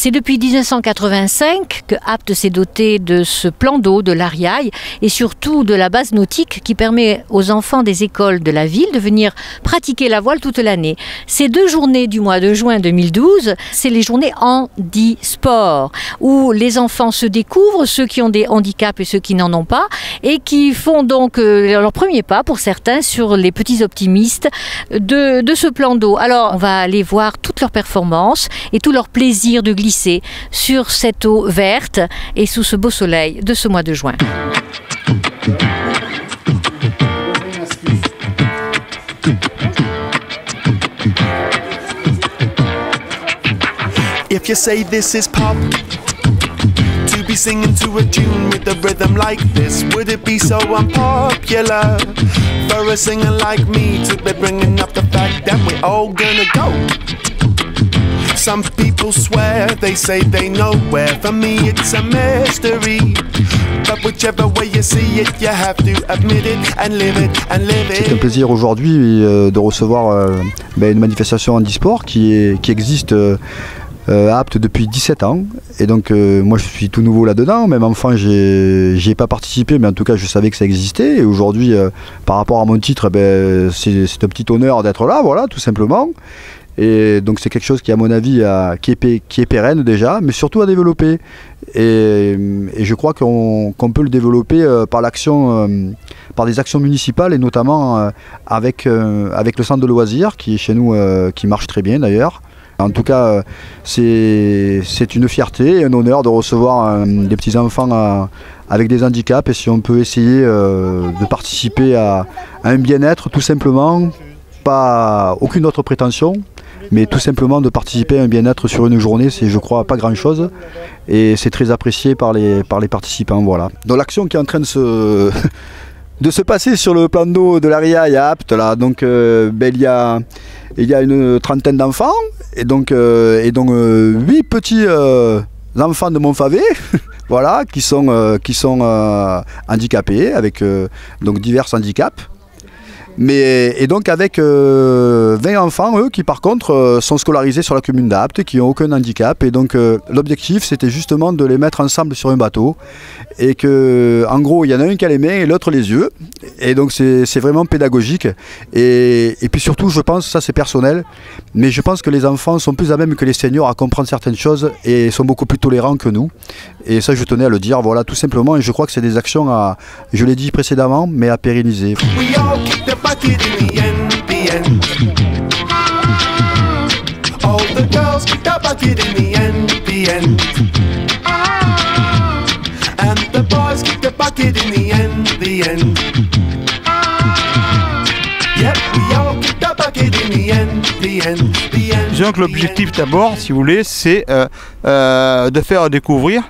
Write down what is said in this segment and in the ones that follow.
C'est depuis 1985 que Apt s'est doté de ce plan d'eau de l'Ariaille et surtout de la base nautique qui permet aux enfants des écoles de la ville de venir pratiquer la voile toute l'année. Ces 2 journées du mois de juin 2012, c'est les journées handisport où les enfants se découvrent, ceux qui ont des handicaps et ceux qui n'en ont pas, et qui font donc leur premier pas pour certains sur les petits optimistes de ce plan d'eau. Alors on va aller voir toutes leurs performances et tout leur plaisir de glisser sur cette eau verte et sous ce beau soleil de ce mois de juin. If you say this is pop, to be singing to a tune with a rhythm like this, would it be so unpopular for a singer like me to be bringing up the fact that we're all gonna go? Some people swear, they say they know where. For me it's a mystery, but whichever way you see it, you have to admit it and live it and live it. C'est un plaisir aujourd'hui de recevoir une manifestation handisport qui existe à Apt depuis 17 ans. Et donc moi je suis tout nouveau là-dedans, même enfant j'y ai pas participé, mais en tout cas je savais que ça existait. Et aujourd'hui par rapport à mon titre, c'est un petit honneur d'être là, voilà, tout simplement. Et donc c'est quelque chose qui à mon avis qui est pérenne déjà, mais surtout à développer. Et je crois qu'on peut le développer par des actions municipales et notamment avec le centre de loisirs qui est chez nous, qui marche très bien d'ailleurs. En tout cas, c'est une fierté et un honneur de recevoir des petits-enfants avec des handicaps, et si on peut essayer de participer à un bien-être tout simplement, pas aucune autre prétention, mais tout simplement de participer à un bien-être sur une journée, c'est je crois pas grand-chose, et c'est très apprécié par les participants. Voilà. Donc l'action qui est en train de se passer sur le plan d'eau de l'Ariaille à Apt, là, donc il y a une trentaine d'enfants et donc 8 petits enfants de Montfavet, voilà, qui sont handicapés avec donc divers handicaps. Et donc avec 20 enfants, eux, qui par contre sont scolarisés sur la commune d'Apt, qui n'ont aucun handicap. Et donc l'objectif, c'était justement de les mettre ensemble sur un bateau. Et que, en gros, il y en a un qui a les mains et l'autre les yeux. Et donc c'est vraiment pédagogique. Et puis surtout, je pense, ça c'est personnel, mais je pense que les enfants sont plus à même que les seniors à comprendre certaines choses et sont beaucoup plus tolérants que nous. Et ça, je tenais à le dire, voilà, tout simplement. Et je crois que c'est des actions je l'ai dit précédemment, mais à pérenniser. Bucket in the end. All the girls kick the bucket in the end. And the boys kick the bucket in the end. Yep, we all kick the bucket in the end. Disons que l'objectif d'abord, si vous voulez, c'est de faire découvrir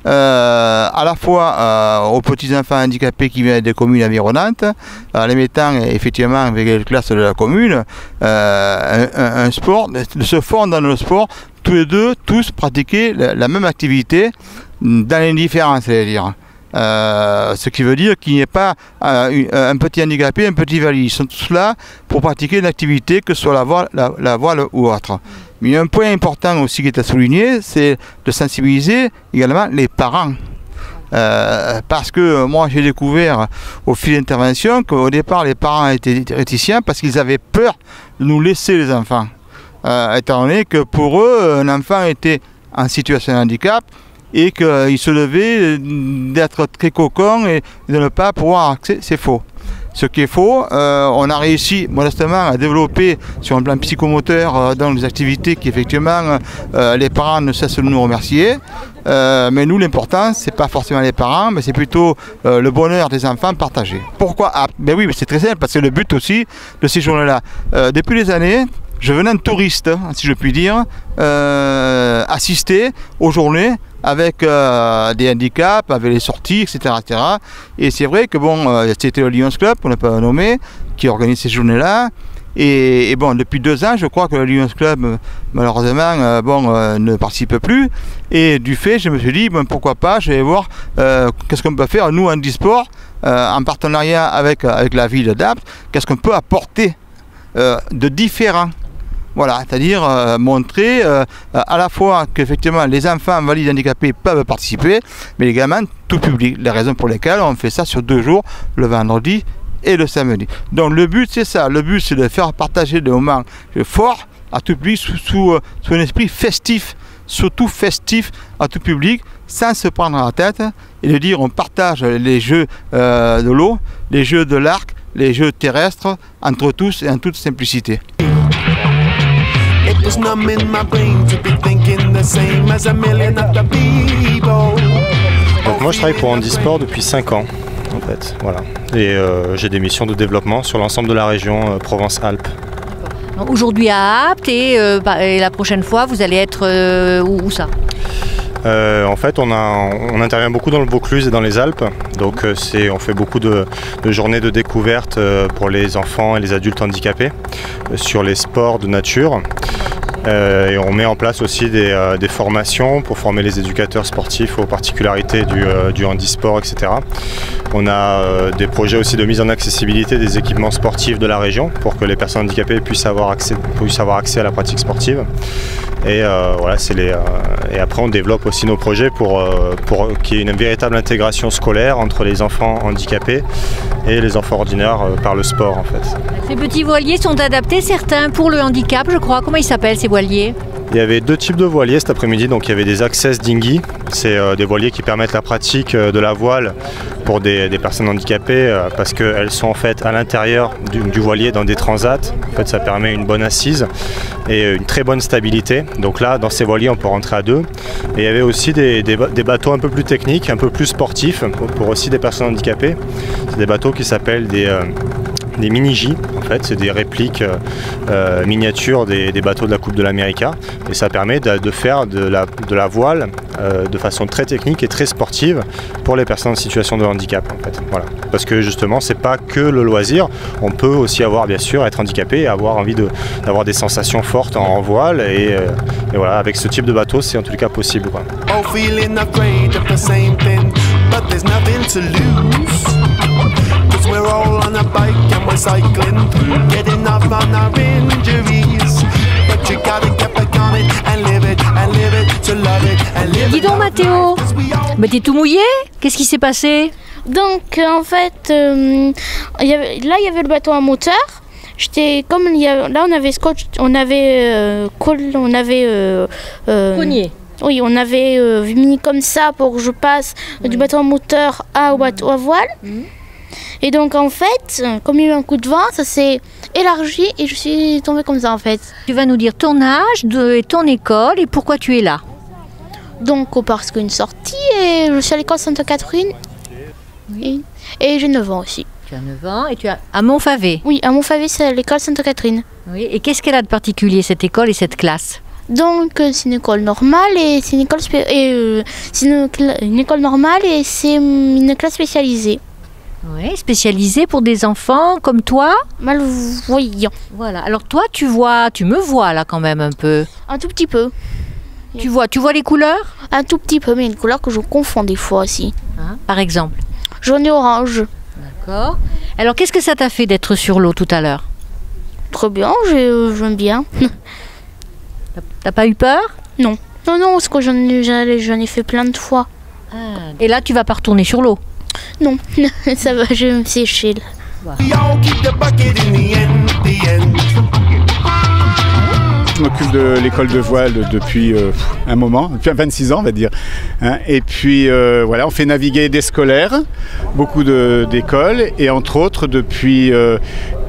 à la fois aux petits enfants handicapés qui viennent des communes environnantes, les mettant effectivement avec les classes de la commune, un sport, de se fondre dans le sport, tous les deux, tous pratiquer la même activité dans l'indifférence, c'est-à-dire. Ce qui veut dire qu'il n'y ait pas un petit handicapé, un petit valide. Ils sont tous là pour pratiquer une activité, que ce soit la voile ou autre. Mais il y a un point important aussi qui est à souligner, c'est de sensibiliser également les parents. Parce que moi j'ai découvert au fil d'intervention qu'au départ les parents étaient réticents parce qu'ils avaient peur de nous laisser les enfants. Étant donné que pour eux, un enfant était en situation de handicap et qu'il se devait d'être très cocon et de ne pas pouvoir accéder, c'est faux. Ce qui est faux, on a réussi modestement à développer sur un plan psychomoteur dans les activités qui effectivement les parents ne cessent de nous remercier. Mais nous l'important c'est pas forcément les parents, mais c'est plutôt le bonheur des enfants partagé. Pourquoi Apt? Ben oui, c'est très simple, parce que c'est le but aussi de ces journées-là. Depuis des années, je venais en touriste, si je puis dire, assister aux journées avec des handicaps, avec les sorties, etc. etc. Et c'est vrai que bon, c'était le Lions Club, pour ne pas le nommer, qui organise ces journées-là. Et bon, depuis 2 ans, je crois que le Lions Club, malheureusement, ne participe plus. Et du fait, je me suis dit, bon, pourquoi pas, je vais voir qu'est-ce qu'on peut faire, nous, handisport, en partenariat avec la ville d'Apt, qu'est-ce qu'on peut apporter de différent. Voilà, c'est-à-dire montrer à la fois qu'effectivement les enfants valides handicapés peuvent participer, mais également tout public. Les raisons pour lesquelles on fait ça sur 2 jours, le vendredi et le samedi. Donc le but c'est ça, le but c'est de faire partager des moments forts à tout public sous un esprit festif, surtout festif à tout public, sans se prendre la tête et de dire on partage les jeux de l'eau, les jeux de l'arc, les jeux terrestres entre tous et en toute simplicité. Donc moi je travaille pour Handisport depuis 5 ans en fait, voilà. Et j'ai des missions de développement sur l'ensemble de la région Provence-Alpes. Aujourd'hui à Apt et la prochaine fois vous allez être où ça? En fait, on intervient beaucoup dans le Vaucluse et dans les Alpes, donc on fait beaucoup de journées de découverte pour les enfants et les adultes handicapés sur les sports de nature. Et on met en place aussi des formations pour former les éducateurs sportifs aux particularités du handisport, etc. On a des projets aussi de mise en accessibilité des équipements sportifs de la région pour que les personnes handicapées puissent avoir accès à la pratique sportive. Et voilà, et après on développe aussi nos projets pour qu'il y ait une véritable intégration scolaire entre les enfants handicapés et les enfants ordinaires par le sport en fait. Ces petits voiliers sont adaptés, certains pour le handicap je crois. Comment ils s'appellent ces voiliers? Il y avait 2 types de voiliers cet après-midi, donc il y avait des Access Dinghy, c'est des voiliers qui permettent la pratique de la voile pour des personnes handicapées parce qu'elles sont en fait à l'intérieur du voilier dans des transats. En fait ça permet une bonne assise et une très bonne stabilité. Donc là dans ces voiliers on peut rentrer à 2. Et il y avait aussi des bateaux un peu plus techniques, un peu plus sportifs pour aussi des personnes handicapées. C'est des bateaux qui s'appellent des mini-J, en fait, c'est des répliques miniatures des bateaux de la Coupe de l'América et ça permet de faire de la voile de façon très technique et très sportive pour les personnes en situation de handicap en fait. Voilà. Parce que justement c'est pas que le loisir, on peut aussi bien sûr être handicapé et avoir envie d'avoir des sensations fortes en voile et voilà, avec ce type de bateau c'est en tout cas possible quoi. We're all on a bike and we're cycling through, getting off on our injuries. But you gotta get back on it and live it to love it and live it. Dis donc Mathéo, mais t'es tout mouillé? Qu'est-ce qui s'est passé? Donc en fait, il y avait le bateau à moteur. Là on avait scotch, Cogné. Oui, on avait mis comme ça pour que je passe du bateau à moteur au bateau à voile. Et donc en fait, comme il y a eu un coup de vent, ça s'est élargi et je suis tombée comme ça en fait. Tu vas nous dire ton âge et ton école et pourquoi tu es là. Donc parce qu'une sortie et je suis à l'école Sainte-Catherine. Oui. Et j'ai 9 ans aussi. Tu as 9 ans et tu es à Montfavet. Oui, à Montfavet, c'est l'école Sainte-Catherine. Oui. Et qu'est-ce qu'elle a de particulier cette école et cette classe? Donc c'est une école normale et c'est une école normale et c'est une classe spécialisée. Oui, spécialisée pour des enfants comme toi? Malvoyants. Voilà. Alors toi, tu me vois là quand même un peu. Un tout petit peu. Tu vois les couleurs? Un tout petit peu, mais une couleur que je confonds des fois aussi. Hein, par exemple? Jaune et orange. D'accord. Alors qu'est-ce que ça t'a fait d'être sur l'eau tout à l'heure? Très bien, j'aime bien. T'as pas eu peur? Non. Non, parce que j'en ai fait plein de fois. Ah. Et là, tu vas pas retourner sur l'eau? Non, ça va, je vais me sécher là. Je m'occupe de l'école de voile depuis un moment, depuis 26 ans on va dire. Et puis voilà, on fait naviguer des scolaires, beaucoup d'écoles et entre autres depuis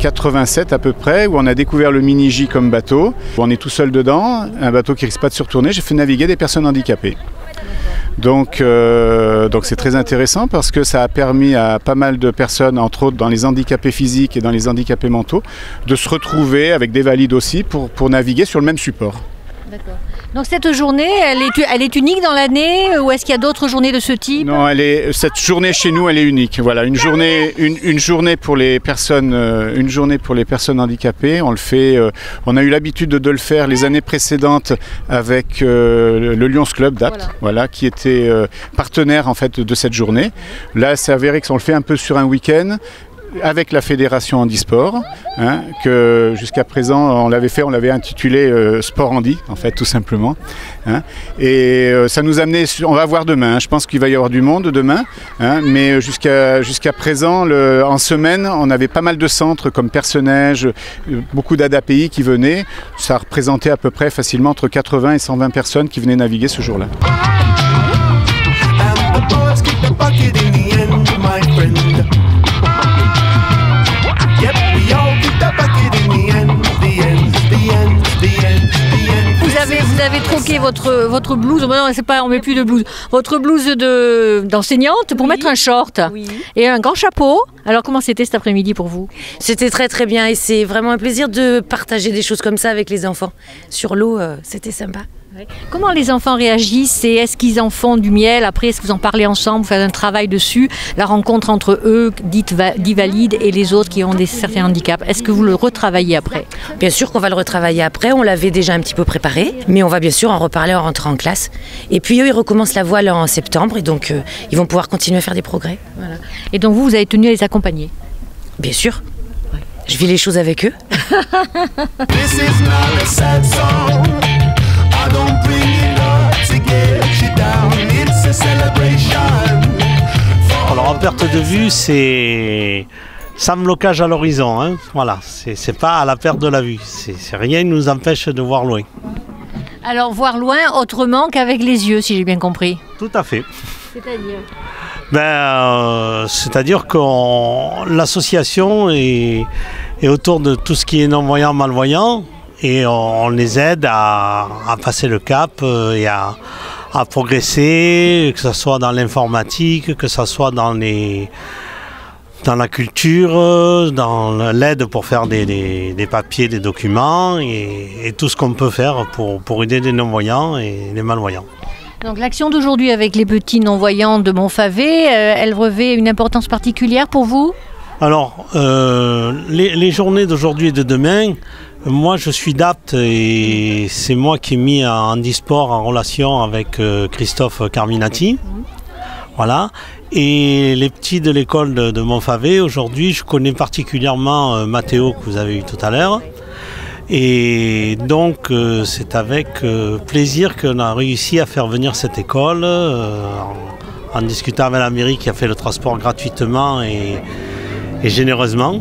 87 à peu près, où on a découvert le mini-J comme bateau. On est tout seul dedans, un bateau qui risque pas de se retourner. J'ai fait naviguer des personnes handicapées. Donc c'est très intéressant parce que ça a permis à pas mal de personnes, entre autres dans les handicapés physiques et dans les handicapés mentaux, de se retrouver avec des valides aussi pour naviguer sur le même support. D'accord. Donc cette journée, elle est unique dans l'année ou est-ce qu'il y a d'autres journées de ce type? Non, cette journée chez nous, elle est unique. Voilà, une journée pour les personnes, handicapées. On le fait. On a eu l'habitude de le faire les années précédentes avec le Lions Club d'Apt, voilà, qui était partenaire en fait de cette journée. Là, c'est avéré qu'on le fait un peu sur un week-end. avec la fédération handisport, hein, que jusqu'à présent on l'avait intitulé Sport Handi, en fait, tout simplement. Hein, et ça nous a amené, on va voir demain, hein, je pense qu'il va y avoir du monde demain, hein, mais jusqu'à présent, en semaine, on avait pas mal de centres comme Personnage, beaucoup d'ADAPI qui venaient. Ça représentait à peu près facilement entre 80 et 120 personnes qui venaient naviguer ce jour-là. Vous avez troqué votre blouse, non, c'est pas, on met plus de blouse, votre blouse d'enseignante pour mettre un short et un grand chapeau. Alors comment c'était cet après-midi pour vous? C'était très très bien et c'est vraiment un plaisir de partager des choses comme ça avec les enfants. Sur l'eau, c'était sympa. Comment les enfants réagissent et est-ce qu'ils en font du miel? Après, est-ce que vous en parlez ensemble, vous faites un travail dessus, la rencontre entre eux, dits valides, et les autres qui ont certains handicaps? Est-ce que vous le retravaillez après? Bien sûr qu'on va le retravailler après, on l'avait déjà un petit peu préparé, mais on va bien sûr en reparler en rentrant en classe. Et puis eux, ils recommencent la voile en septembre et donc ils vont pouvoir continuer à faire des progrès. Voilà. Et donc vous avez tenu à les accompagner? Bien sûr. Je vis les choses avec eux. Alors en perte de vue, c'est sans blocage à l'horizon, hein. Voilà, c'est pas à la perte de la vue, rien ne nous empêche de voir loin. Alors voir loin autrement qu'avec les yeux, si j'ai bien compris. Tout à fait. C'est-à-dire c'est-à-dire que l'association est autour de tout ce qui est non-voyant, malvoyant, et on les aide à passer le cap et à progresser, que ce soit dans l'informatique, que ce soit dans la culture, dans l'aide pour faire des papiers, des documents et tout ce qu'on peut faire pour aider les non-voyants et les malvoyants. Donc l'action d'aujourd'hui avec les petits non-voyants de Montfavet, elle revêt une importance particulière pour vous? Alors, les journées d'aujourd'hui et de demain, moi je suis d'Apt et c'est moi qui ai mis Handisport en relation avec Christophe Carminati. Voilà. Et les petits de l'école de Montfavet, aujourd'hui je connais particulièrement Mathéo que vous avez eu tout à l'heure. Et donc c'est avec plaisir qu'on a réussi à faire venir cette école en discutant avec la mairie qui a fait le transport gratuitement et généreusement,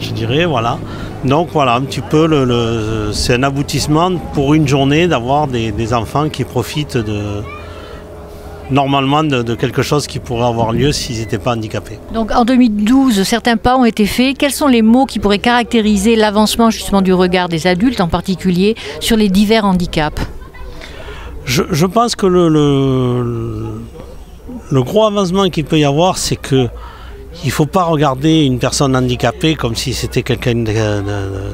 je dirais, voilà. Donc voilà, un petit peu, c'est un aboutissement pour une journée d'avoir des enfants qui profitent normalement de quelque chose qui pourrait avoir lieu s'ils n'étaient pas handicapés. Donc en 2012, certains pas ont été faits. Quels sont les mots qui pourraient caractériser l'avancement justement du regard des adultes, en particulier sur les divers handicaps? Je pense que le gros avancement qu'il peut y avoir, c'est que il ne faut pas regarder une personne handicapée comme si c'était quelqu'un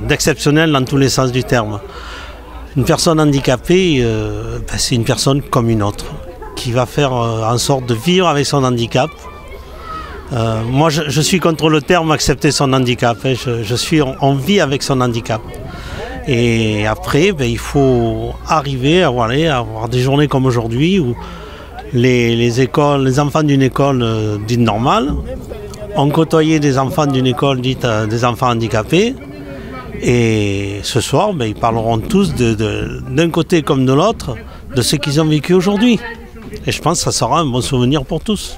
d'exceptionnel dans tous les sens du terme. Une personne handicapée, c'est une personne comme une autre, qui va faire en sorte de vivre avec son handicap. Moi, je suis contre le terme accepter son handicap. Hein. On vit avec son handicap. Et après, il faut arriver à avoir des journées comme aujourd'hui où les enfants d'une école dite normale ont côtoyé des enfants d'une école dite des enfants handicapés. Et ce soir, ils parleront tous d'un côté comme de l'autre de ce qu'ils ont vécu aujourd'hui. Et je pense que ça sera un bon souvenir pour tous.